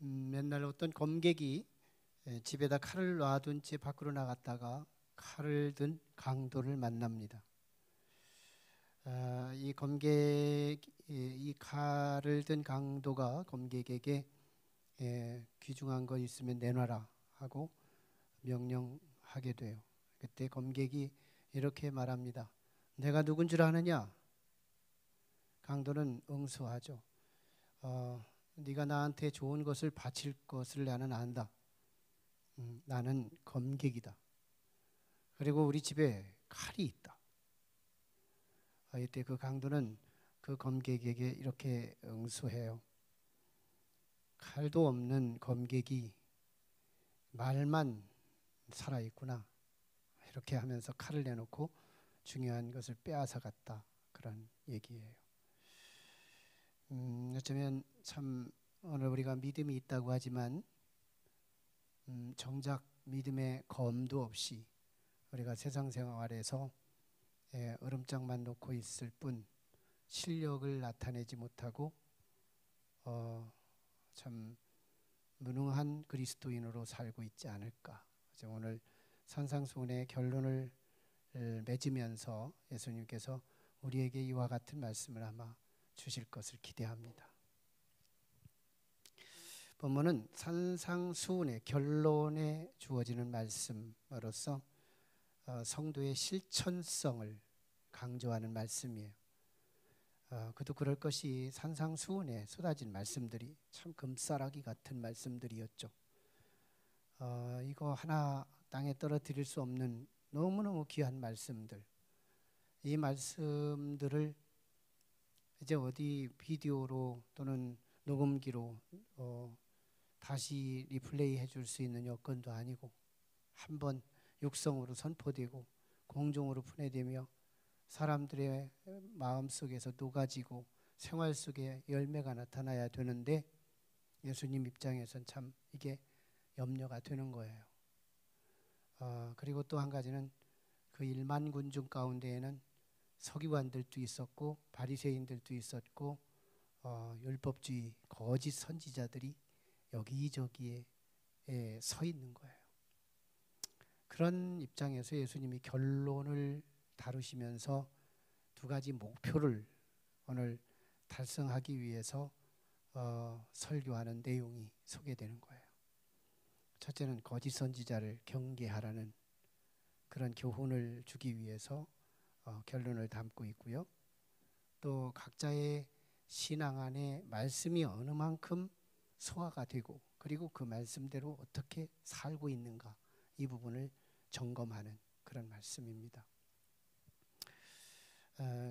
맨날 어떤 검객이 집에다 칼을 놔둔 채 밖으로 나갔다가 칼을 든 강도를 만납니다. 이 검객, 이 칼을 든 강도가 검객에게 귀중한 거 있으면 내놔라 하고 명령하게 돼요. 그때 검객이 이렇게 말합니다. 내가 누군 줄 아느냐? 강도는 응수하죠. 네가 나한테 좋은 것을 바칠 것을 나는 안다. 나는 검객이다. 그리고 우리 집에 칼이 있다. 이때 그 강도는 그 검객에게 이렇게 응수해요. 칼도 없는 검객이 말만 살아있구나. 이렇게 하면서 칼을 내놓고 중요한 것을 빼앗아 갔다. 그런 얘기예요. 어쩌면 참 오늘 우리가 믿음이 있다고 하지만 정작 믿음의 검도 없이 우리가 세상 생활에서 으름장만 놓고 있을 뿐 실력을 나타내지 못하고 참 무능한 그리스도인으로 살고 있지 않을까. 오늘 산상수훈의 결론을 맺으면서 예수님께서 우리에게 이와 같은 말씀을 아마 주실 것을 기대합니다. 본문은 산상수훈의 결론에 주어지는 말씀으로서 성도의 실천성을 강조하는 말씀이에요. 그도 그럴 것이 산상수훈에 쏟아진 말씀들이 참 금싸라기 같은 말씀들이었죠. 이거 하나 땅에 떨어뜨릴 수 없는 너무너무 귀한 말씀들. 이 말씀들을 이제 어디 비디오로 또는 녹음기로 다시 리플레이 해줄 수 있는 여건도 아니고 한번 육성으로 선포되고 공중으로 분해되며 사람들의 마음속에서 녹아지고 생활 속에 열매가 나타나야 되는데 예수님 입장에선 참 이게 염려가 되는 거예요. 그리고 또 한 가지는 그 1만 군중 가운데에는 서기관들도 있었고 바리새인들도 있었고 율법주의 거짓 선지자들이 여기저기에 서 있는 거예요. 그런 입장에서 예수님이 결론을 다루시면서 두 가지 목표를 오늘 달성하기 위해서 설교하는 내용이 소개되는 거예요. 첫째는 거짓 선지자를 경계하라는 그런 교훈을 주기 위해서 결론을 담고 있고요. 또 각자의 신앙 안에 말씀이 어느 만큼 소화가 되고 그리고 그 말씀대로 어떻게 살고 있는가 이 부분을 점검하는 그런 말씀입니다.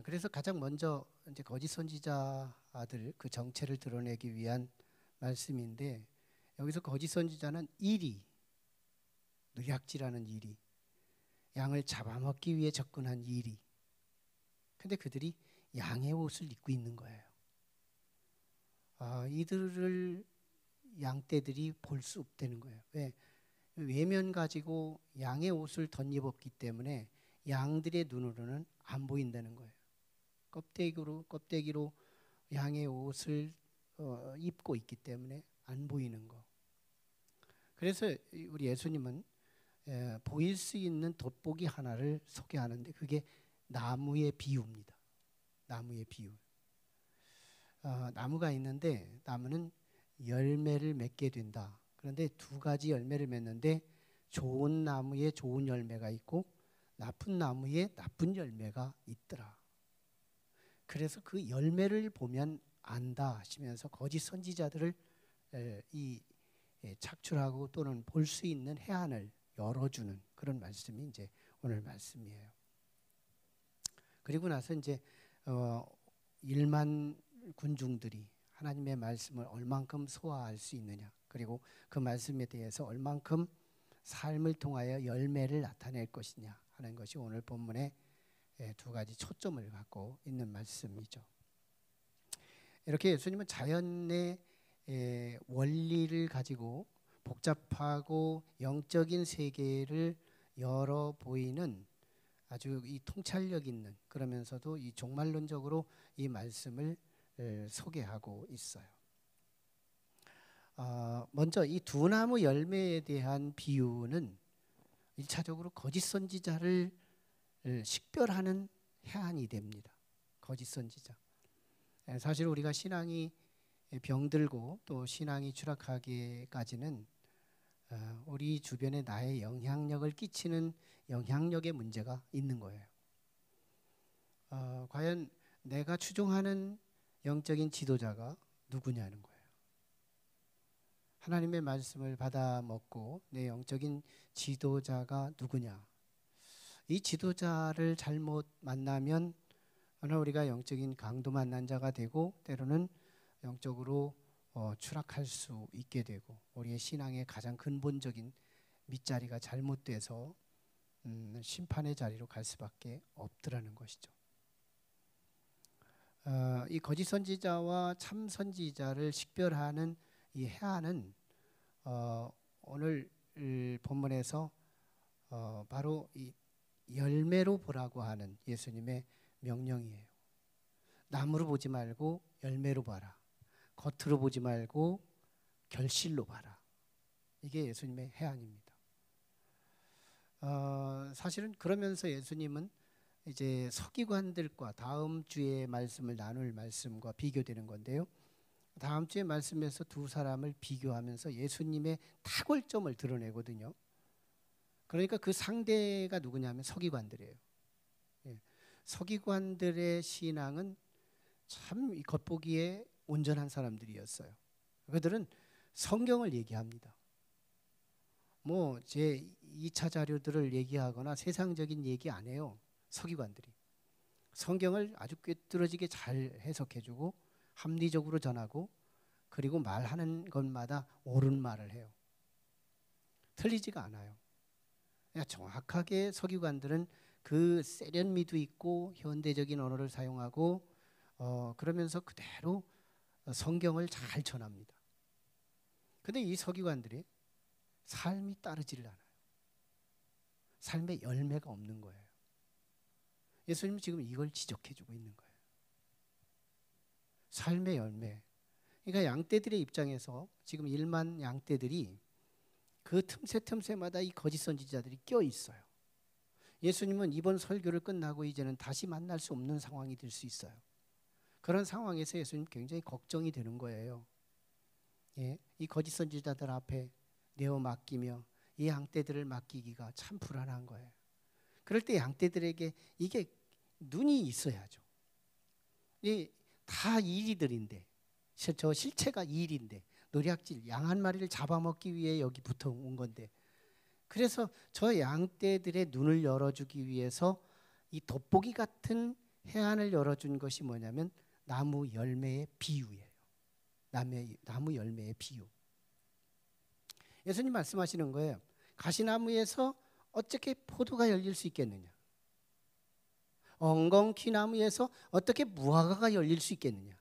그래서 가장 먼저 이제 거짓 선지자들 그 정체를 드러내기 위한 말씀인데 여기서 거짓 선지자는 일이 누약질하는 일이 양을 잡아먹기 위해 접근한 일이 근데 그들이 양의 옷을 입고 있는 거예요. 이들을 양떼들이 볼 수 없다는 거예요. 왜? 외면 가지고 양의 옷을 덧입었기 때문에 양들의 눈으로는 안 보인다는 거예요. 껍데기로 양의 옷을 입고 있기 때문에 안 보이는 거. 그래서 우리 예수님은 보일 수 있는 돋보기 하나를 소개하는데 그게 나무의 비유입니다. 나무의 비유. 나무가 있는데 나무는 열매를 맺게 된다. 그런데 두 가지 열매를 맺는데 좋은 나무에 좋은 열매가 있고 나쁜 나무에 나쁜 열매가 있더라. 그래서 그 열매를 보면 안다 하시면서 거짓 선지자들을 착출하고 또는 볼 수 있는 해안을 열어주는 그런 말씀이 이제 오늘 말씀이에요. 그리고 나서 이제 1만 군중들이 하나님의 말씀을 얼만큼 소화할 수 있느냐 그리고 그 말씀에 대해서 얼만큼 삶을 통하여 열매를 나타낼 것이냐 하는 것이 오늘 본문의 두 가지 초점을 갖고 있는 말씀이죠. 이렇게 예수님은 자연의 원리를 가지고 복잡하고 영적인 세계를 열어 보이는 아주 이 통찰력 있는 그러면서도 이 종말론적으로 이 말씀을 소개하고 있어요. 먼저 이 두 나무 열매에 대한 비유는 1차적으로 거짓 선지자를 식별하는 해안이 됩니다. 거짓 선지자. 사실 우리가 신앙이 병들고 또 신앙이 추락하기까지는 우리 주변에 나의 영향력을 끼치는 영향력의 문제가 있는 거예요. 과연 내가 추종하는 영적인 지도자가 누구냐는 거예요. 하나님의 말씀을 받아 먹고 내 영적인 지도자가 누구냐. 이 지도자를 잘못 만나면 우리가 영적인 강도 만난 자가 되고 때로는 영적으로 추락할 수 있게 되고 우리의 신앙의 가장 근본적인 밑자리가 잘못돼서 심판의 자리로 갈 수밖에 없더라는 것이죠. 이 거짓 선지자와 참 선지자를 식별하는 이 해안은 오늘 본문에서 바로 이 열매로 보라고 하는 예수님의 명령이에요. 나무로 보지 말고 열매로 봐라. 겉으로 보지 말고 결실로 봐라. 이게 예수님의 해안입니다. 사실은 그러면서 예수님은 이제 서기관들과 다음 주에 말씀을 나눌 말씀과 비교되는 건데요. 다음 주에 말씀에서 두 사람을 비교하면서 예수님의 탁월점을 드러내거든요. 그러니까 그 상대가 누구냐면 서기관들이에요. 서기관들의 신앙은 참 겉보기에 온전한 사람들이었어요. 그들은 성경을 얘기합니다. 뭐 제 2차 자료들을 얘기하거나 세상적인 얘기 안 해요. 서기관들이 성경을 아주 꿰뚫어지게 잘 해석해주고 합리적으로 전하고 그리고 말하는 것마다 옳은 말을 해요. 틀리지가 않아요. 그냥 정확하게 서기관들은 그 세련미도 있고 현대적인 언어를 사용하고 그러면서 그대로 성경을 잘 전합니다. 그런데 이 서기관들이 삶이 따르지를 않아요. 삶의 열매가 없는 거예요. 예수님은 지금 이걸 지적해주고 있는 거예요. 삶의 열매. 그러니까 양떼들의 입장에서 지금 1만 양떼들이 그 틈새마다 이 거짓 선지자들이 껴 있어요. 예수님은 이번 설교를 끝나고 이제는 다시 만날 수 없는 상황이 될 수 있어요. 그런 상황에서 예수님 굉장히 걱정이 되는 거예요. 이 거짓 선지자들 앞에 내어 맡기며 이 양떼들을 맡기기가 참 불안한 거예요. 그럴 때 양떼들에게 이게 눈이 있어야죠. 다 일이들인데 저 실체가 일인데 노략질 양 한 마리를 잡아먹기 위해 여기 붙어 온 건데 그래서 저 양떼들의 눈을 열어주기 위해서 이 돋보기 같은 해안을 열어준 것이 뭐냐면 나무 열매의 비유예요. 나무 열매의 비유. 예수님 말씀하시는 거예요. 가시나무에서 어떻게 포도가 열릴 수 있겠느냐? 엉겅퀴 나무에서 어떻게 무화과가 열릴 수 있겠느냐?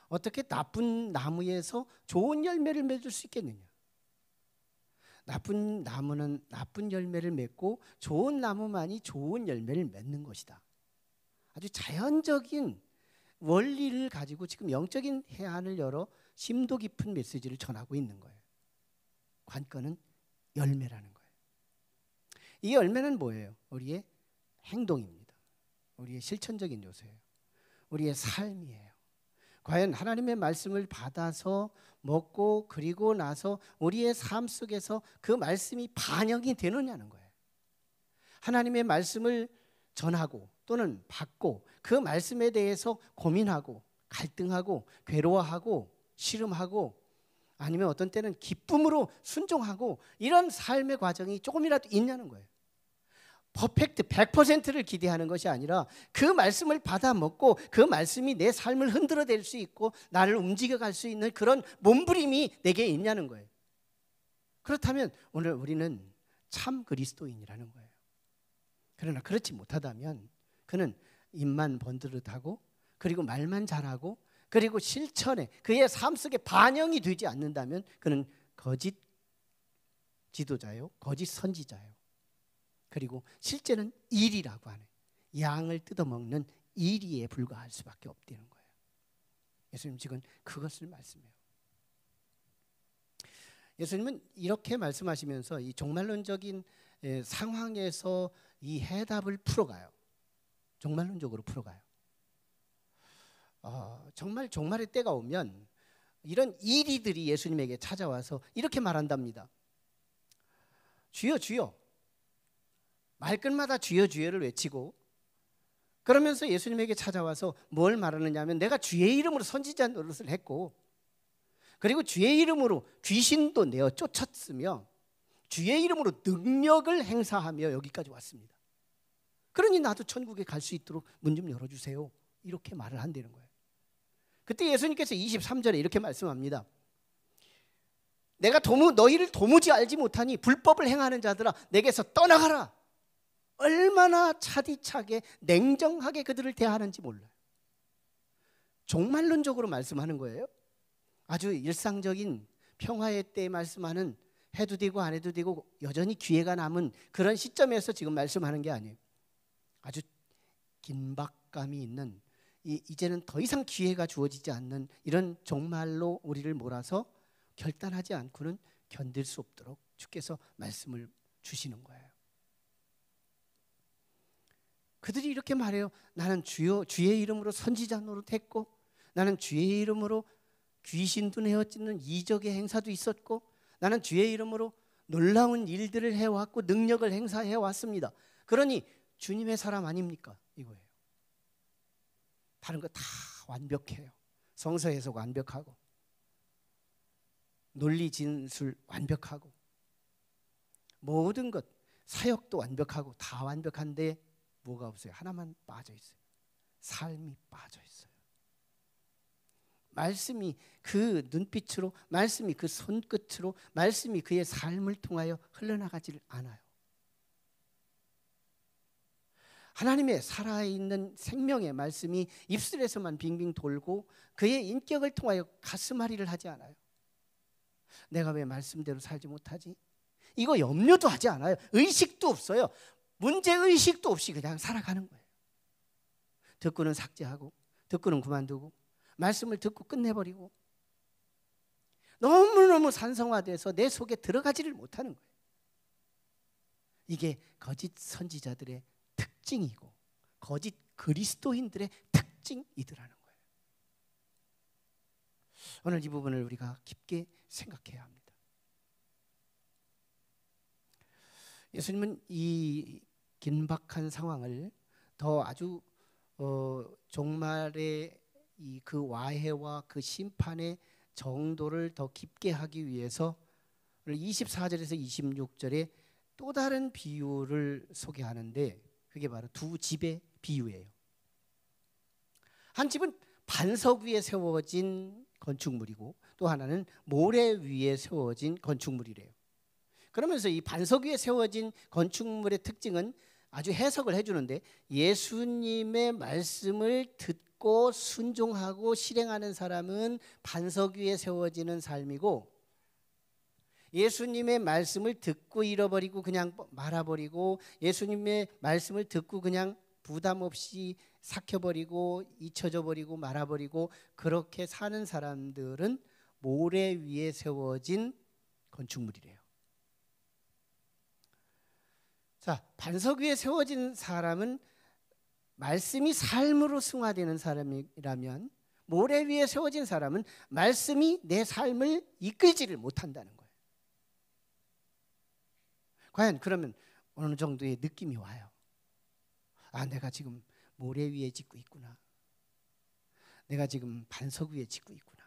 어떻게 나쁜 나무에서 좋은 열매를 맺을 수 있겠느냐? 나쁜 나무는 나쁜 열매를 맺고 좋은 나무만이 좋은 열매를 맺는 것이다. 아주 자연적인 원리를 가지고 지금 영적인 해안을 열어 심도 깊은 메시지를 전하고 있는 거예요. 관건은 열매라는 거예요. 이 열매는 뭐예요? 우리의 행동입니다. 우리의 실천적인 요소예요. 우리의 삶이에요. 과연 하나님의 말씀을 받아서 먹고 그리고 나서 우리의 삶 속에서 그 말씀이 반영이 되느냐는 거예요. 하나님의 말씀을 전하고 또는 받고 그 말씀에 대해서 고민하고 갈등하고 괴로워하고 씨름하고 아니면 어떤 때는 기쁨으로 순종하고 이런 삶의 과정이 조금이라도 있냐는 거예요. 퍼펙트 100%를 기대하는 것이 아니라 그 말씀을 받아 먹고 그 말씀이 내 삶을 흔들어댈 수 있고 나를 움직여갈 수 있는 그런 몸부림이 내게 있냐는 거예요. 그렇다면 오늘 우리는 참 그리스도인이라는 거예요. 그러나 그렇지 못하다면 그는 입만 번듯하고 그리고 말만 잘하고 그리고 실천에 그의 삶 속에 반영이 되지 않는다면 그는 거짓 지도자요, 거짓 선지자요. 그리고 실제는 일이라고 하는 양을 뜯어먹는 일이에 불과할 수밖에 없다는 거예요. 예수님 지금 그것을 말씀해요. 예수님은 이렇게 말씀하시면서 이 종말론적인 상황에서 이 해답을 풀어가요. 종말론적으로 풀어가요. 정말 종말의 때가 오면 이런 이리들이 예수님에게 찾아와서 이렇게 말한답니다. 주여 주여. 말끝마다 주여 주여를 외치고, 그러면서 예수님에게 찾아와서 뭘 말하느냐 하면, 내가 주의 이름으로 선지자 노릇을 했고, 그리고 주의 이름으로 귀신도 내어 쫓았으며 주의 이름으로 능력을 행사하며 여기까지 왔습니다. 그러니 나도 천국에 갈 수 있도록 문 좀 열어주세요. 이렇게 말을 한다는 거예요. 그때 예수님께서 23절에 이렇게 말씀합니다. 내가 너희를 도무지 알지 못하니 불법을 행하는 자들아 내게서 떠나가라. 얼마나 차디차게 냉정하게 그들을 대하는지 몰라요. 종말론적으로 말씀하는 거예요. 아주 일상적인 평화의 때에 말씀하는, 해도 되고 안 해도 되고 여전히 기회가 남은 그런 시점에서 지금 말씀하는 게 아니에요. 아주 긴박감이 있는, 이제는 더 이상 기회가 주어지지 않는 이런 종말로 우리를 몰아서 결단하지 않고는 견딜 수 없도록 주께서 말씀을 주시는 거예요. 그들이 이렇게 말해요. 나는 주의 이름으로 선지자 노릇했고, 나는 주의 이름으로 귀신도 내어찢는 이적의 행사도 있었고, 나는 주의 이름으로 놀라운 일들을 해왔고 능력을 행사해왔습니다. 그러니 주님의 사람 아닙니까? 이거예요. 다른 거 다 완벽해요. 성서 해석 완벽하고, 논리 진술 완벽하고, 모든 것 사역도 완벽하고 다 완벽한데 뭐가 없어요? 하나만 빠져 있어요. 삶이 빠져 있어요. 말씀이 그 눈빛으로, 말씀이 그 손끝으로, 말씀이 그의 삶을 통하여 흘러나가지를 않아요. 하나님의 살아있는 생명의 말씀이 입술에서만 빙빙 돌고 그의 인격을 통하여 가슴앓이를 하지 않아요. 내가 왜 말씀대로 살지 못하지? 이거 염려도 하지 않아요. 의식도 없어요. 문제의식도 없이 그냥 살아가는 거예요. 듣고는 삭제하고, 듣고는 그만두고, 말씀을 듣고 끝내버리고, 너무너무 산성화돼서 내 속에 들어가지를 못하는 거예요. 이게 거짓 선지자들의 특징이고 거짓 그리스도인들의 특징이더라는 거예요. 오늘 이 부분을 우리가 깊게 생각해야 합니다. 예수님은 이 긴박한 상황을 더 아주 종말의 그 와해와 그 심판의 정도를 더 깊게 하기 위해서 24절에서 26절에 또 다른 비유를 소개하는데, 그게 바로 두 집의 비유예요. 한 집은 반석 위에 세워진 건축물이고, 또 하나는 모래 위에 세워진 건축물이래요. 그러면서 이 반석 위에 세워진 건축물의 특징은 아주 해석을 해주는데, 예수님의 말씀을 듣고 순종하고 실행하는 사람은 반석 위에 세워지는 삶이고, 예수님의 말씀을 듣고 잃어버리고 그냥 말아버리고, 예수님의 말씀을 듣고 그냥 부담 없이 삭혀버리고 잊혀져버리고 말아버리고 그렇게 사는 사람들은 모래 위에 세워진 건축물이래요. 자, 반석 위에 세워진 사람은 말씀이 삶으로 승화되는 사람이라면, 모래 위에 세워진 사람은 말씀이 내 삶을 이끌지를 못한다는 거예요. 과연 그러면 어느 정도의 느낌이 와요. 아, 내가 지금 모래 위에 짓고 있구나. 내가 지금 반석 위에 짓고 있구나.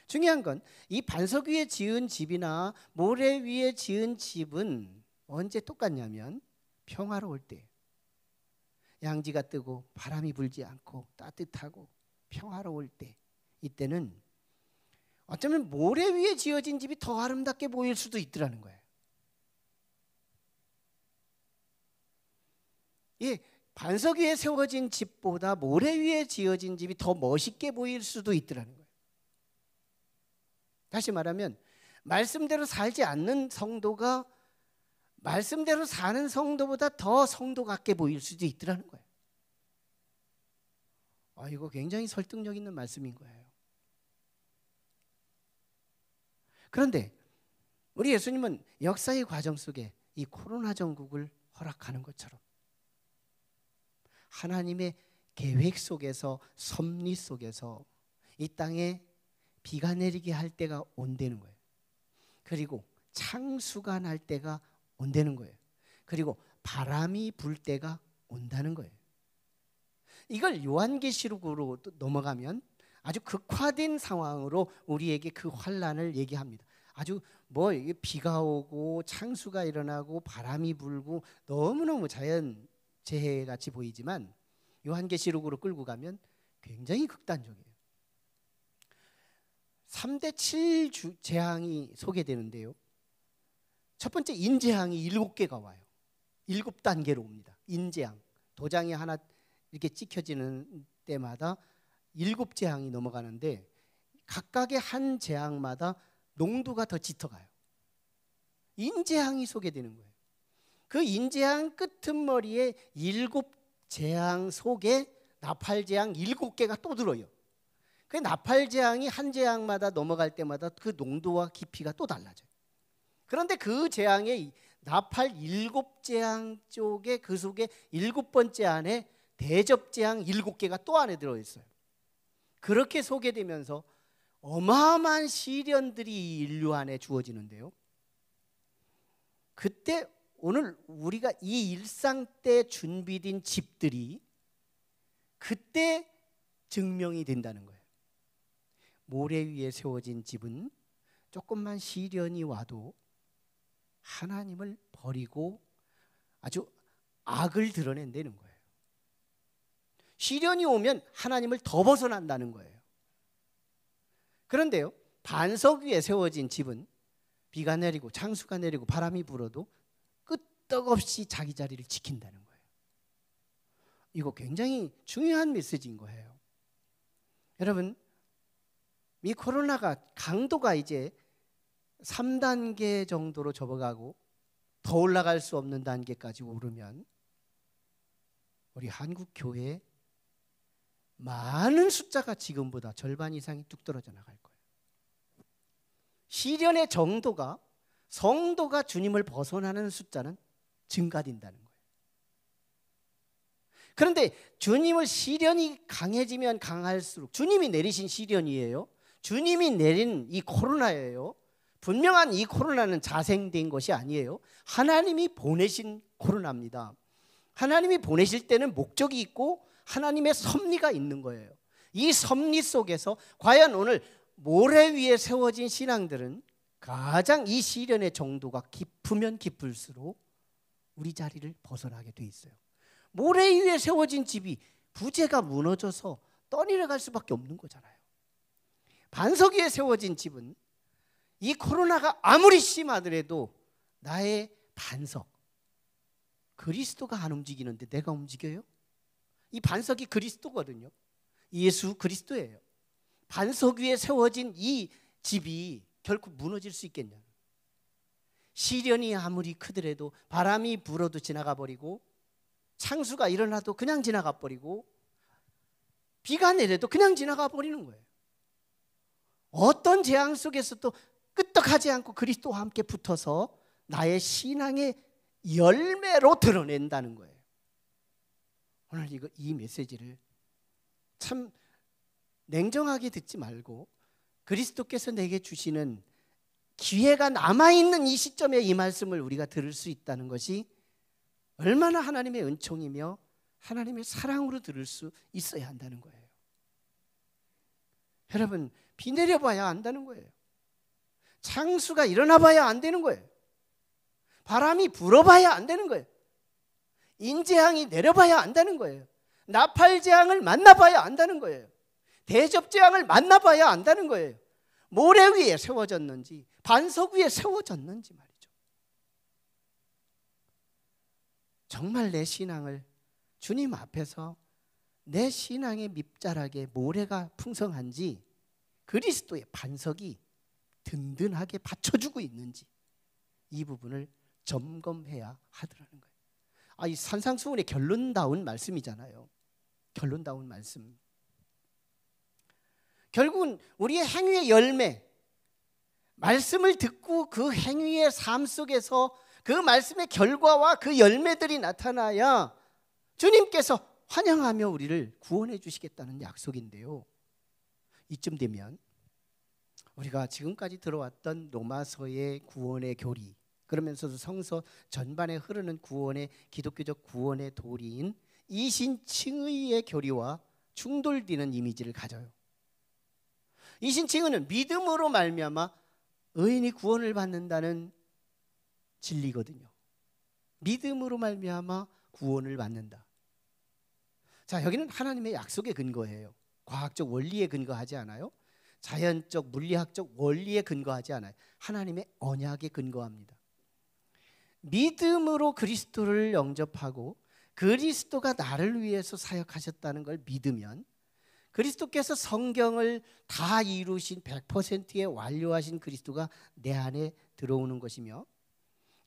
중요한 건 이 반석 위에 지은 집이나 모래 위에 지은 집은 언제 똑같냐면 평화로울 때, 양지가 뜨고 바람이 불지 않고 따뜻하고 평화로울 때, 이때는 어쩌면 모래 위에 지어진 집이 더 아름답게 보일 수도 있더라는 거예요. 예, 반석 위에 세워진 집보다 모래 위에 지어진 집이 더 멋있게 보일 수도 있더라는 거예요. 다시 말하면 말씀대로 살지 않는 성도가 말씀대로 사는 성도보다 더 성도 같게 보일 수도 있더라는 거예요. 이거 굉장히 설득력 있는 말씀인 거예요. 그런데 우리 예수님은 역사의 과정 속에 이 코로나 전국을 허락하는 것처럼 하나님의 계획 속에서, 섭리 속에서 이 땅에 비가 내리게 할 때가 온다는 거예요. 그리고 창수가 날 때가 온다는 거예요. 그리고 바람이 불 때가 온다는 거예요. 이걸 요한계시록으로 넘어가면 아주 극화된 상황으로 우리에게 그 환란을 얘기합니다. 아주 뭐 비가 오고 창수가 일어나고 바람이 불고 너무너무 자연 재해 같이 보이지만 요한계시록으로 끌고 가면 굉장히 극단적이에요. 3대 7재앙이 소개되는데요. 첫 번째 인재앙이 7개가 와요. 7단계로 옵니다. 인재앙. 도장이 하나 이렇게 찍혀지는 때마다 7재앙이 넘어가는데 각각의 한 재앙마다 농도가 더 짙어가요. 인재앙이 소개되는 거예요. 그 인재앙 끄트머리에 7재앙 속에 나팔재앙 7개가 또 들어요. 그 나팔재앙이 한 재앙마다 넘어갈 때마다 그 농도와 깊이가 또 달라져요. 그런데 그 재앙의 나팔 7재앙 쪽에 그 속에 7번째 안에 대접재앙 7개가 또 안에 들어있어요. 그렇게 소개되면서 어마어마한 시련들이 인류 안에 주어지는데요. 그때 오늘 우리가 이 일상 때 준비된 집들이 그때 증명이 된다는 거예요. 모래 위에 세워진 집은 조금만 시련이 와도 하나님을 버리고 아주 악을 드러낸다는 거예요. 시련이 오면 하나님을 더 벗어난다는 거예요. 그런데요, 반석 위에 세워진 집은 비가 내리고 창수가 내리고 바람이 불어도 끄떡없이 자기 자리를 지킨다는 거예요. 이거 굉장히 중요한 메시지인 거예요. 여러분, 이 코로나가 강도가 이제 3단계 정도로 접어가고 더 올라갈 수 없는 단계까지 오르면 우리 한국 교회에 많은 숫자가 지금보다 절반 이상이 뚝 떨어져 나갈 거예요. 시련의 정도가 성도가 주님을 벗어나는 숫자는 증가된다는 거예요. 그런데 주님을 시련이 강해지면 강할수록 주님이 내리신 시련이에요. 주님이 내린 이 코로나예요. 분명한 이 코로나는 자생된 것이 아니에요. 하나님이 보내신 코로나입니다. 하나님이 보내실 때는 목적이 있고 하나님의 섭리가 있는 거예요. 이 섭리 속에서 과연 오늘 모래 위에 세워진 신앙들은 가장 이 시련의 정도가 깊으면 깊을수록 우리 자리를 벗어나게 돼 있어요. 모래 위에 세워진 집이 부재가 무너져서 떠내려갈 수밖에 없는 거잖아요. 반석 위에 세워진 집은 이 코로나가 아무리 심하더라도 나의 반석, 그리스도가 안 움직이는데 내가 움직여요? 이 반석이 그리스도거든요. 예수 그리스도예요. 반석 위에 세워진 이 집이 결코 무너질 수 있겠냐? 시련이 아무리 크더라도 바람이 불어도 지나가 버리고 창수가 일어나도 그냥 지나가 버리고 비가 내려도 그냥 지나가 버리는 거예요. 어떤 재앙 속에서도 끄떡하지 않고 그리스도와 함께 붙어서 나의 신앙의 열매로 드러낸다는 거예요. 오늘 이 메시지를 참 냉정하게 듣지 말고 그리스도께서 내게 주시는 기회가 남아있는 이 시점에 이 말씀을 우리가 들을 수 있다는 것이 얼마나 하나님의 은총이며 하나님의 사랑으로 들을 수 있어야 한다는 거예요. 여러분, 비 내려봐야 안다는 거예요. 창수가 일어나봐야 안 되는 거예요. 바람이 불어봐야 안 되는 거예요. 인재앙이 내려봐야 안다는 거예요. 나팔재앙을 만나봐야 안다는 거예요. 대접재앙을 만나봐야 안다는 거예요. 모래 위에 세워졌는지 반석 위에 세워졌는지 말이죠. 정말 내 신앙을 주님 앞에서 내 신앙의 밑자락에 모래가 풍성한지 그리스도의 반석이 든든하게 받쳐주고 있는지 이 부분을 점검해야 하더라는 거예요. 이 산상수훈의 결론다운 말씀이잖아요. 결론다운 말씀. 결국은 우리의 행위의 열매, 말씀을 듣고 그 행위의 삶 속에서 그 말씀의 결과와 그 열매들이 나타나야 주님께서 환영하며 우리를 구원해 주시겠다는 약속인데요, 이쯤 되면 우리가 지금까지 들어왔던 로마서의 구원의 교리, 그러면서도 성서 전반에 흐르는 구원의 기독교적 구원의 도리인 이신칭의의 교리와 충돌되는 이미지를 가져요. 이신칭의는 믿음으로 말미암아 의인이 구원을 받는다는 진리거든요. 믿음으로 말미암아 구원을 받는다. 자, 여기는 하나님의 약속에 근거해요. 과학적 원리에 근거하지 않아요. 자연적 물리학적 원리에 근거하지 않아요. 하나님의 언약에 근거합니다. 믿음으로 그리스도를 영접하고 그리스도가 나를 위해서 사역하셨다는 걸 믿으면, 그리스도께서 성경을 다 이루신 100%의 완료하신 그리스도가 내 안에 들어오는 것이며,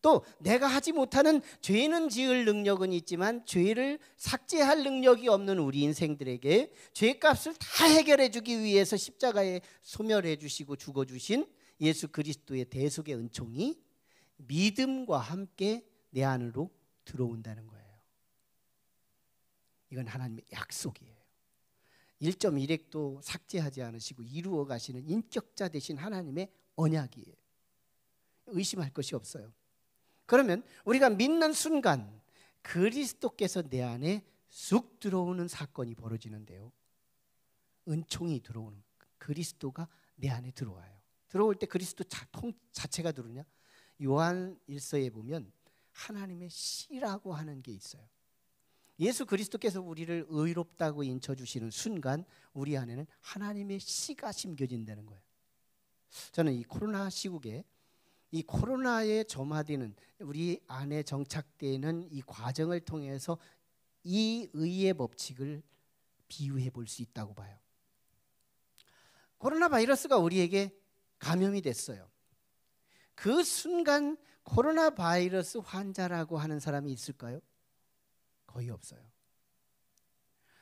또 내가 하지 못하는 죄는 지을 능력은 있지만 죄를 삭제할 능력이 없는 우리 인생들에게 죄값을 다 해결해 주기 위해서 십자가에 소멸해 주시고 죽어 주신 예수 그리스도의 대속의 은총이 믿음과 함께 내 안으로 들어온다는 거예요. 이건 하나님의 약속이에요. 1.1핵도 삭제하지 않으시고 이루어 가시는 인격자 되신 하나님의 언약이에요. 의심할 것이 없어요. 그러면 우리가 믿는 순간 그리스도께서 내 안에 쑥 들어오는 사건이 벌어지는데요, 은총이 들어오는, 그리스도가 내 안에 들어와요. 들어올 때 그리스도 자체가 들어오냐? 요한 1서에 보면 하나님의 씨라고 하는 게 있어요. 예수 그리스도께서 우리를 의롭다고 인쳐주시는 순간 우리 안에는 하나님의 씨가 심겨진다는 거예요. 저는 이 코로나 시국에 이 코로나에 점화되는 우리 안에 정착되는 이 과정을 통해서 이 의의 법칙을 비유해 볼 수 있다고 봐요. 코로나 바이러스가 우리에게 감염이 됐어요. 그 순간 코로나 바이러스 환자라고 하는 사람이 있을까요? 거의 없어요.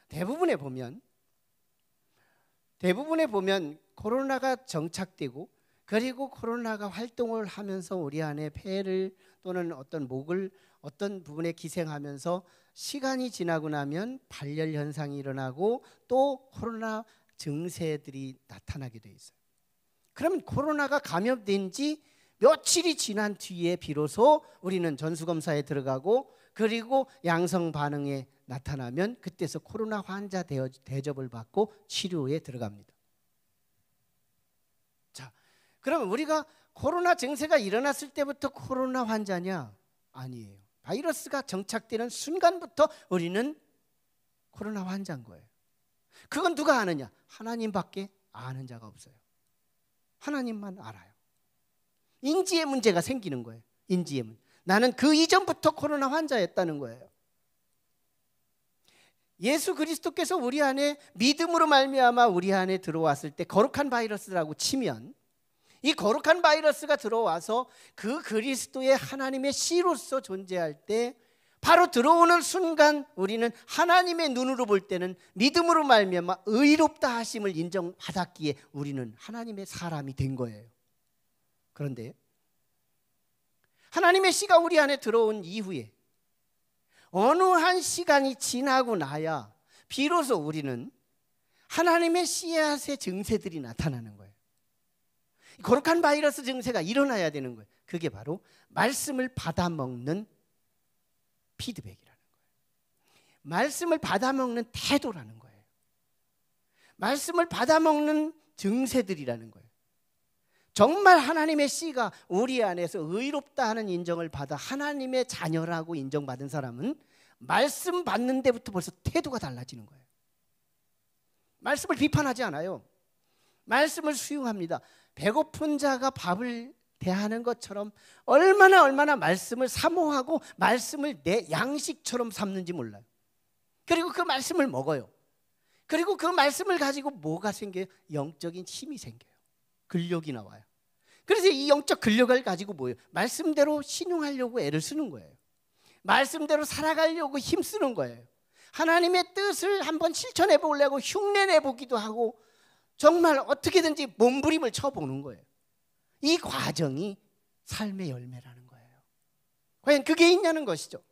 대부분에 보면 코로나가 정착되고, 그리고 코로나가 활동을 하면서 우리 안에 폐를 또는 어떤 목을 어떤 부분에 기생하면서 시간이 지나고 나면 발열 현상이 일어나고 또 코로나 증세들이 나타나게 돼 있어요. 그러면 코로나가 감염된 지 며칠이 지난 뒤에 비로소 우리는 전수검사에 들어가고, 그리고 양성 반응에 나타나면 그때서 코로나 환자 대접을 받고 치료에 들어갑니다. 자, 그러면 우리가 코로나 증세가 일어났을 때부터 코로나 환자냐? 아니에요. 바이러스가 정착되는 순간부터 우리는 코로나 환자인 거예요. 그건 누가 아느냐? 하나님밖에 아는 자가 없어요. 하나님만 알아요. 인지의 문제가 생기는 거예요. 인지의 문제. 나는 그 이전부터 코로나 환자였다는 거예요. 예수 그리스도께서 우리 안에 믿음으로 말미암아 우리 안에 들어왔을 때 거룩한 바이러스라고 치면, 이 거룩한 바이러스가 들어와서 그 그리스도의 하나님의 씨로서 존재할 때 바로 들어오는 순간 우리는 하나님의 눈으로 볼 때는 믿음으로 말미암아 의롭다 하심을 인정받았기에 우리는 하나님의 사람이 된 거예요. 그런데 하나님의 씨가 우리 안에 들어온 이후에 어느 한 시간이 지나고 나야 비로소 우리는 하나님의 씨앗의 증세들이 나타나는 거예요. 거룩한 바이러스 증세가 일어나야 되는 거예요. 그게 바로 말씀을 받아먹는 피드백이라는 거예요. 말씀을 받아먹는 태도라는 거예요. 말씀을 받아먹는 증세들이라는 거예요. 정말 하나님의 씨가 우리 안에서 의롭다 하는 인정을 받아 하나님의 자녀라고 인정받은 사람은 말씀 받는 데부터 벌써 태도가 달라지는 거예요. 말씀을 비판하지 않아요. 말씀을 수용합니다. 배고픈 자가 밥을 대하는 것처럼 얼마나 말씀을 사모하고 말씀을 내 양식처럼 삼는지 몰라요. 그리고 그 말씀을 먹어요. 그리고 그 말씀을 가지고 뭐가 생겨요? 영적인 힘이 생겨요. 근력이 나와요. 그래서 이 영적 근력을 가지고 뭐예요? 말씀대로 신용하려고 애를 쓰는 거예요. 말씀대로 살아가려고 힘쓰는 거예요. 하나님의 뜻을 한번 실천해 보려고 흉내내 보기도 하고 정말 어떻게든지 몸부림을 쳐보는 거예요. 이 과정이 삶의 열매라는 거예요. 과연 그게 있냐는 것이죠.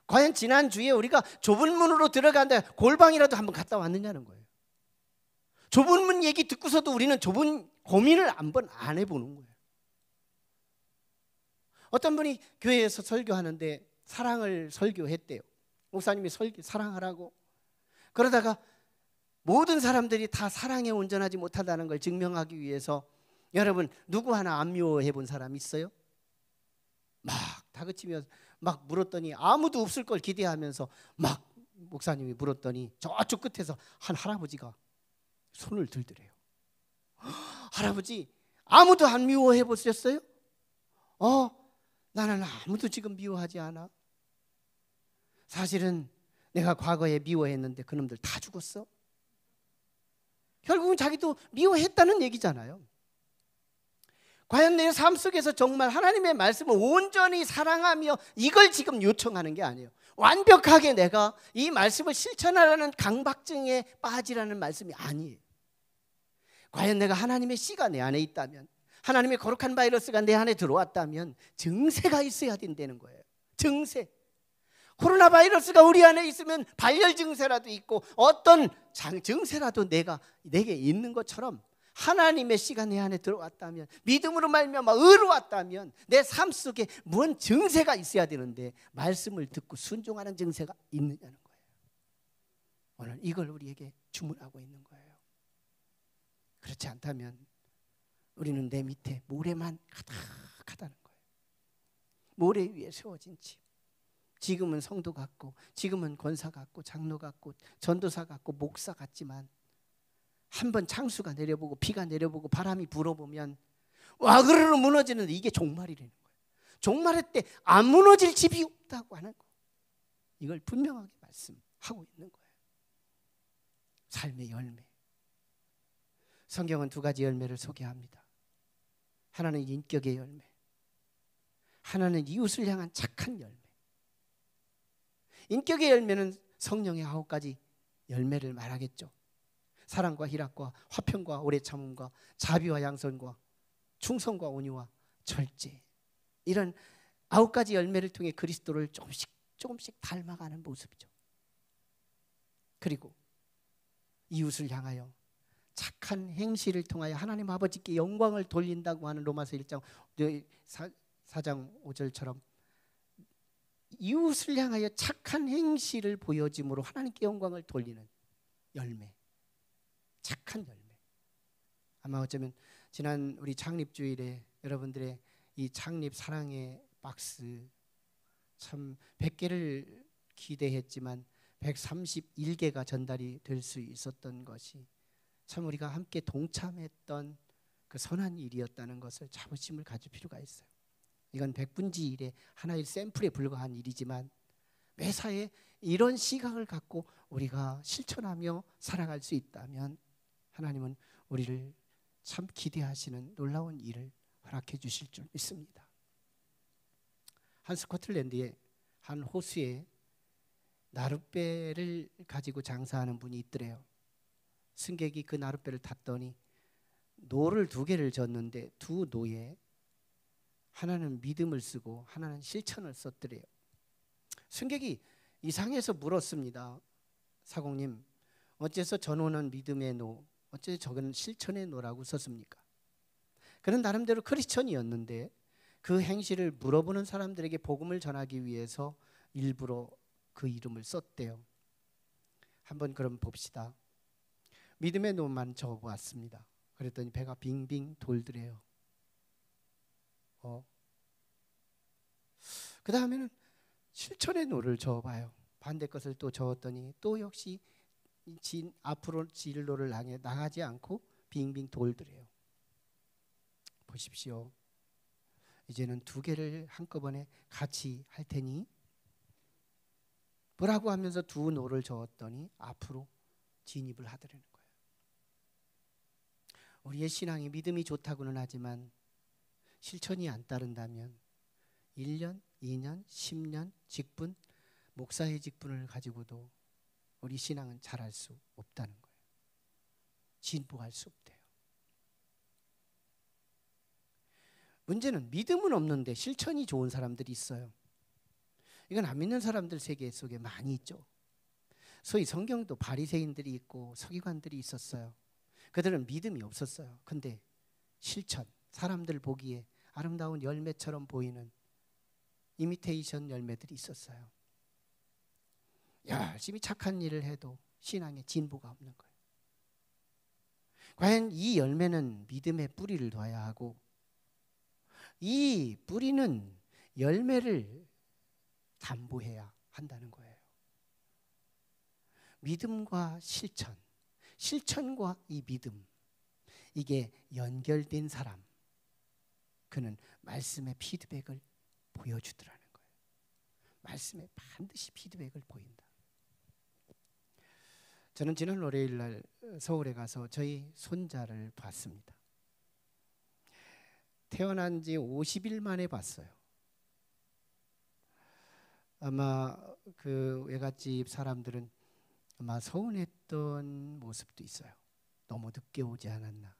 과연 지난주에 우리가 좁은 문으로 들어간다 골방이라도 한번 갔다 왔느냐는 거예요. 좁은 문 얘기 듣고서도 우리는 좁은 고민을 한번 안 해보는 거예요. 어떤 분이 교회에서 설교하는데 사랑을 설교했대요. 목사님이 사랑하라고. 그러다가 모든 사람들이 다 사랑에 온전하지 못하다는 걸 증명하기 위해서, 여러분 누구 하나 안 미워해 본 사람 있어요? 막 다그치며 막 물었더니 아무도 없을 걸 기대하면서 막 목사님이 물었더니 저쪽 끝에서 한 할아버지가 손을 들더래요. 할아버지, 아무도 안 미워해 보셨어요? 나는 아무도 지금 미워하지 않아. 사실은 내가 과거에 미워했는데 그놈들 다 죽었어. 결국은 자기도 미워했다는 얘기잖아요. 과연 내 삶 속에서 정말 하나님의 말씀을 온전히 사랑하며 이걸 지금 요청하는 게 아니에요. 완벽하게 내가 이 말씀을 실천하라는 강박증에 빠지라는 말씀이 아니에요. 과연 내가 하나님의 씨가 내 안에 있다면, 하나님의 거룩한 바이러스가 내 안에 들어왔다면 증세가 있어야 된다는 거예요. 증세. 코로나 바이러스가 우리 안에 있으면 발열 증세라도 있고 어떤 증세라도 내게 있는 것처럼, 하나님의 씨가 내 안에 들어왔다면, 믿음으로 말미암아 의로웠다면 내 삶 속에 무슨 증세가 있어야 되는데 말씀을 듣고 순종하는 증세가 있느냐는 거예요. 오늘 이걸 우리에게 주문하고 있는 거예요. 그렇지 않다면 우리는 내 밑에 모래만 가득하다는 거예요. 모래 위에 세워진 집. 지금은 성도 같고, 지금은 권사 같고, 장로 같고, 전도사 같고, 목사 같지만 한번 창수가 내려보고 비가 내려보고 바람이 불어보면 와그르르 무너지는데 이게 종말이라는 거예요. 종말의 때 안 무너질 집이 없다고 하는 거. 이걸 분명하게 말씀하고 있는 거예요. 삶의 열매. 성경은 두 가지 열매를 소개합니다. 하나는 인격의 열매, 하나는 이웃을 향한 착한 열매. 인격의 열매는 성령의 9가지 열매를 말하겠죠. 사랑과 희락과 화평과 오래 참음과 자비와 양선과 충성과 온유와 절제. 이런 9가지 열매를 통해 그리스도를 조금씩 닮아가는 모습이죠. 그리고 이웃을 향하여 착한 행실을 통하여 하나님 아버지께 영광을 돌린다고 하는 로마서 1장 4장 5절처럼 이웃을 향하여 착한 행실을 보여짐으로 하나님께 영광을 돌리는 열매, 착한 열매. 아마 어쩌면 지난 우리 창립주일에 여러분들의 이 창립 사랑의 박스 참 100개를 기대했지만 131개가 전달이 될 수 있었던 것이 참 우리가 함께 동참했던 그 선한 일이었다는 것을 자부심을 가질 필요가 있어요. 이건 백분지 일의 하나의 샘플에 불과한 일이지만 매사에 이런 시각을 갖고 우리가 실천하며 살아갈 수 있다면 하나님은 우리를 참 기대하시는 놀라운 일을 허락해 주실 줄 믿습니다. 한 스코틀랜드의 한 호수에 나룻배를 가지고 장사하는 분이 있더래요. 승객이 그 나룻배를 탔더니 노를 2개를 졌는데 두 노에 하나는 믿음을 쓰고 하나는 실천을 썼더래요. 승객이 이상해서 물었습니다. 사공님, 어째서 전호는 믿음의 노, 어째서 저건 실천의 노라고 썼습니까? 그는 나름대로 크리스천이었는데 그 행실을 물어보는 사람들에게 복음을 전하기 위해서 일부러 그 이름을 썼대요. 한번 그럼 봅시다. 믿음의 노만 적어보았습니다. 그랬더니 배가 빙빙 돌더래요. 그 다음에는 실천의 노를 적어봐요. 반대 것을 또 적었더니 또 역시 앞으로 진로를 향해 나가지 않고 빙빙 돌더래요. 보십시오. 이제는 2개를 한꺼번에 같이 할 테니 뭐라고 하면서 2 노를 적었더니 앞으로 진입을 하더라는 거예요. 우리의 신앙이 믿음이 좋다고는 하지만 실천이 안 따른다면 1년, 2년, 10년 직분, 목사의 직분을 가지고도 우리 신앙은 자랄 수 없다는 거예요. 진보할 수 없대요. 문제는 믿음은 없는데 실천이 좋은 사람들이 있어요. 이건 안 믿는 사람들 세계 속에 많이 있죠. 소위 성경도 바리새인들이 있고 서기관들이 있었어요. 그들은 믿음이 없었어요. 근데 실천, 사람들 보기에 아름다운 열매처럼 보이는 이미테이션 열매들이 있었어요. 열심히 착한 일을 해도 신앙에 진보가 없는 거예요. 과연 이 열매는 믿음의 뿌리를 둬야 하고, 이 뿌리는 열매를 담보해야 한다는 거예요. 믿음과 실천, 실천과 이 믿음, 이게 연결된 사람, 그는 말씀의 피드백을 보여주더라는 거예요. 말씀에 반드시 피드백을 보인다. 저는 지난 월요일 날 서울에 가서 저희 손자를 봤습니다. 태어난 지 50일 만에 봤어요. 아마 그 외갓집 사람들은 아마 서운했던 모습도 있어요. 너무 늦게 오지 않았나.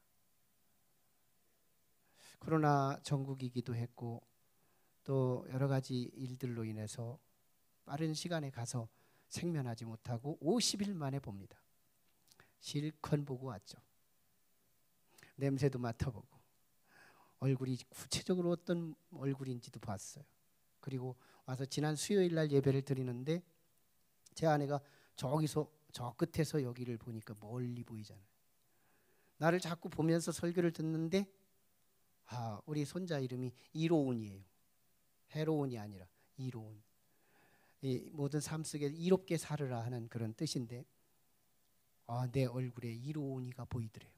코로나 전국이기도 했고 또 여러 가지 일들로 인해서 빠른 시간에 가서 생면하지 못하고 50일 만에 봅니다. 실컷 보고 왔죠. 냄새도 맡아보고 얼굴이 구체적으로 어떤 얼굴인지도 봤어요. 그리고 와서 지난 수요일 날 예배를 드리는데 제 아내가 저기서 저 끝에서 여기를 보니까 멀리 보이잖아요. 나를 자꾸 보면서 설교를 듣는데 우리 손자 이름이 이로운이에요. 해로운이 아니라 이로운. 이 모든 삶 속에 이롭게 살으라 하는 그런 뜻인데 내 얼굴에 이로운이가 보이더래요.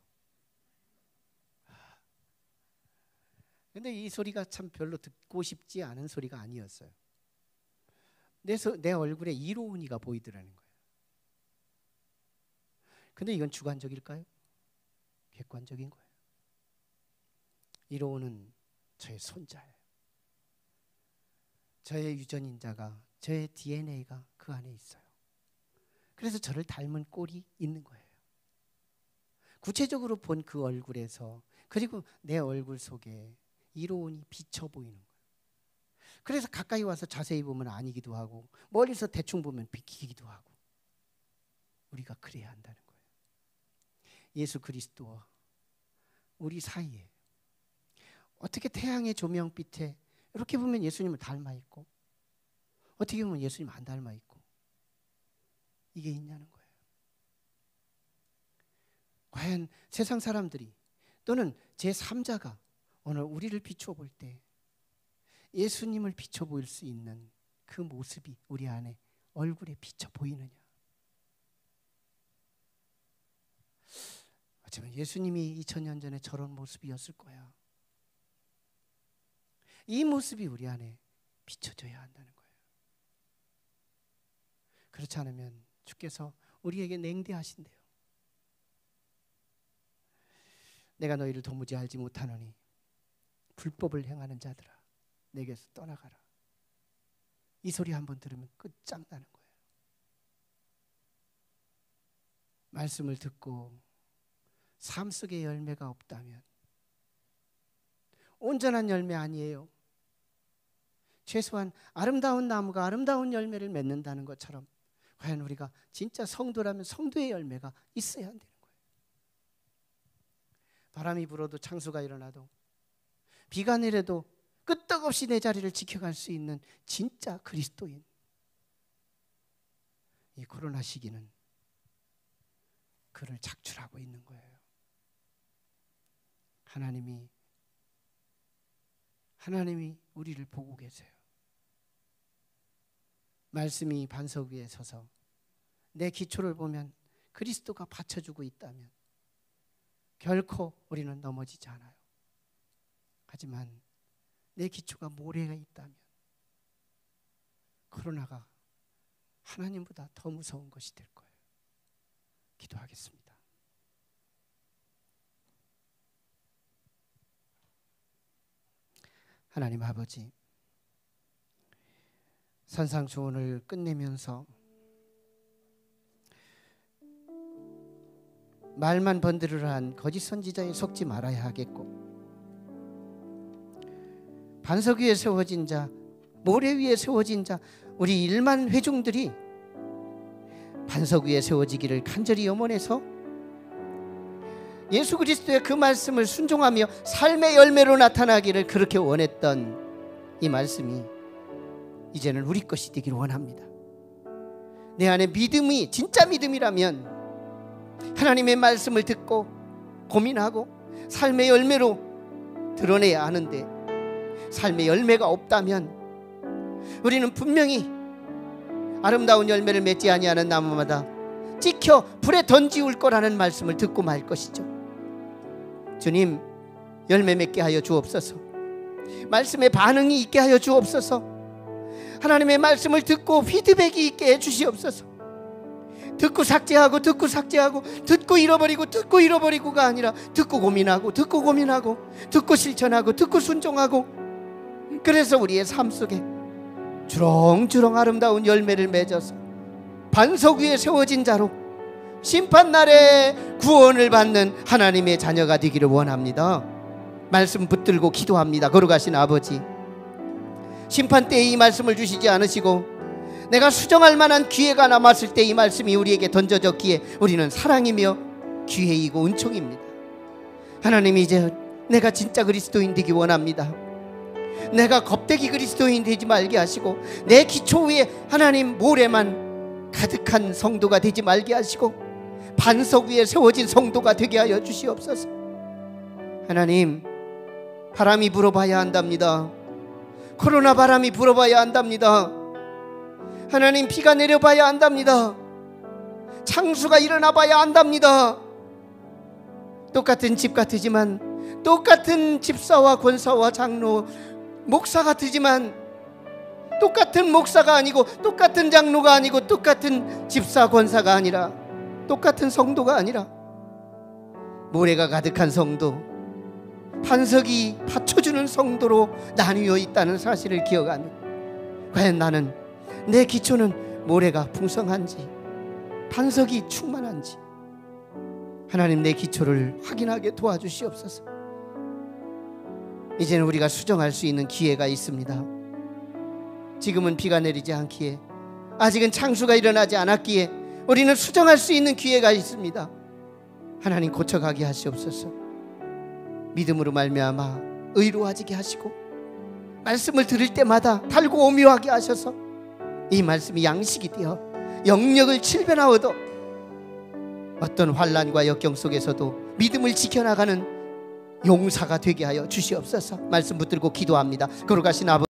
근데 이 소리가 참 별로 듣고 싶지 않은 소리가 아니었어요. 내 얼굴에 이로운이가 보이더라는 거예요. 근데 이건 주관적일까요? 객관적인 거예요. 이로운은 저의 손자예요. 저의 유전인자가, 저의 DNA가 그 안에 있어요. 그래서 저를 닮은 꼴이 있는 거예요. 구체적으로 본 그 얼굴에서, 그리고 내 얼굴 속에 이로운이 비쳐 보이는 거예요. 그래서 가까이 와서 자세히 보면 아니기도 하고 멀리서 대충 보면 비키기도 하고, 우리가 그래야 한다는 거예요. 예수 그리스도와 우리 사이에 어떻게 태양의 조명빛에 이렇게 보면 예수님을 닮아 있고 어떻게 보면 예수님 안 닮아 있고, 이게 있냐는 거예요. 과연 세상 사람들이 또는 제3자가 오늘 우리를 비춰 볼 때 예수님을 비춰 보일 수 있는 그 모습이 우리 안에 얼굴에 비쳐 보이느냐. 어쩌면 예수님이 2000년 전에 저런 모습이었을 거야. 이 모습이 우리 안에 비춰져야 한다는 거예요. 그렇지 않으면 주께서 우리에게 냉대하신대요. 내가 너희를 도무지 알지 못하노니 불법을 행하는 자들아 내게서 떠나가라. 이 소리 한번 들으면 끝장나는 거예요. 말씀을 듣고 삶 속에 열매가 없다면 온전한 열매 아니에요. 최소한 아름다운 나무가 아름다운 열매를 맺는다는 것처럼 과연 우리가 진짜 성도라면 성도의 열매가 있어야 한다는 거예요. 바람이 불어도 창수가 일어나도 비가 내려도 끄떡없이 내 자리를 지켜갈 수 있는 진짜 그리스도인. 이 코로나 시기는 그를 작출하고 있는 거예요. 하나님이 우리를 보고 계세요. 말씀이 반석 위에 서서 내 기초를 보면 그리스도가 받쳐주고 있다면 결코 우리는 넘어지지 않아요. 하지만 내 기초가 모래가 있다면 코로나가 하나님보다 더 무서운 것이 될 거예요. 기도하겠습니다. 하나님 아버지, 산상수훈을 끝내면서 말만 번들을 한 거짓 선지자에 속지 말아야 하겠고 반석 위에 세워진 자, 모래 위에 세워진 자, 우리 1만 회중들이 반석 위에 세워지기를 간절히 염원해서 예수 그리스도의 그 말씀을 순종하며 삶의 열매로 나타나기를 그렇게 원했던 이 말씀이 이제는 우리 것이 되기를 원합니다. 내 안에 믿음이 진짜 믿음이라면 하나님의 말씀을 듣고 고민하고 삶의 열매로 드러내야 하는데, 삶의 열매가 없다면 우리는 분명히 아름다운 열매를 맺지 아니하는 나무마다 찍혀 불에 던지울 거라는 말씀을 듣고 말 것이죠. 주님, 열매 맺게 하여 주옵소서. 말씀에 반응이 있게 하여 주옵소서. 하나님의 말씀을 듣고 피드백이 있게 해 주시옵소서. 듣고 삭제하고 듣고 삭제하고 듣고 잃어버리고 듣고 잃어버리고가 아니라 듣고 고민하고 듣고 고민하고 듣고 실천하고 듣고 순종하고, 그래서 우리의 삶 속에 주렁주렁 아름다운 열매를 맺어서 반석 위에 세워진 자로 심판날에 구원을 받는 하나님의 자녀가 되기를 원합니다. 말씀 붙들고 기도합니다. 거룩하신 아버지, 심판 때에 이 말씀을 주시지 않으시고 내가 수정할 만한 기회가 남았을 때 이 말씀이 우리에게 던져졌기에 우리는 사랑이며 기회이고 은총입니다. 하나님, 이제 내가 진짜 그리스도인 되기 원합니다. 내가 겁대기 그리스도인 되지 말게 하시고 내 기초 위에 하나님 모래만 가득한 성도가 되지 말게 하시고 반석 위에 세워진 성도가 되게 하여 주시옵소서. 하나님, 바람이 불어봐야 한답니다. 코로나 바람이 불어봐야 한답니다. 하나님, 비가 내려봐야 한답니다. 창수가 일어나봐야 한답니다. 똑같은 집 같으지만, 똑같은 집사와 권사와 장로, 목사 같으지만 똑같은 목사가 아니고 똑같은 장로가 아니고 똑같은 집사 권사가 아니라 똑같은 성도가 아니라 모래가 가득한 성도, 반석이 받쳐주는 성도로 나뉘어 있다는 사실을 기억하는, 과연 나는 내 기초는 모래가 풍성한지 반석이 충만한지 하나님, 내 기초를 확인하게 도와주시옵소서. 이제는 우리가 수정할 수 있는 기회가 있습니다. 지금은 비가 내리지 않기에, 아직은 창수가 일어나지 않았기에 우리는 수정할 수 있는 기회가 있습니다. 하나님, 고쳐가게 하시옵소서. 믿음으로 말미암아 의로워지게 하시고 말씀을 들을 때마다 달고 오묘하게 하셔서 이 말씀이 양식이 되어 영역을 칠변하여도 어떤 환난과 역경 속에서도 믿음을 지켜나가는 용사가 되게 하여 주시옵소서. 말씀 붙들고 기도합니다. 거룩하신 아버지,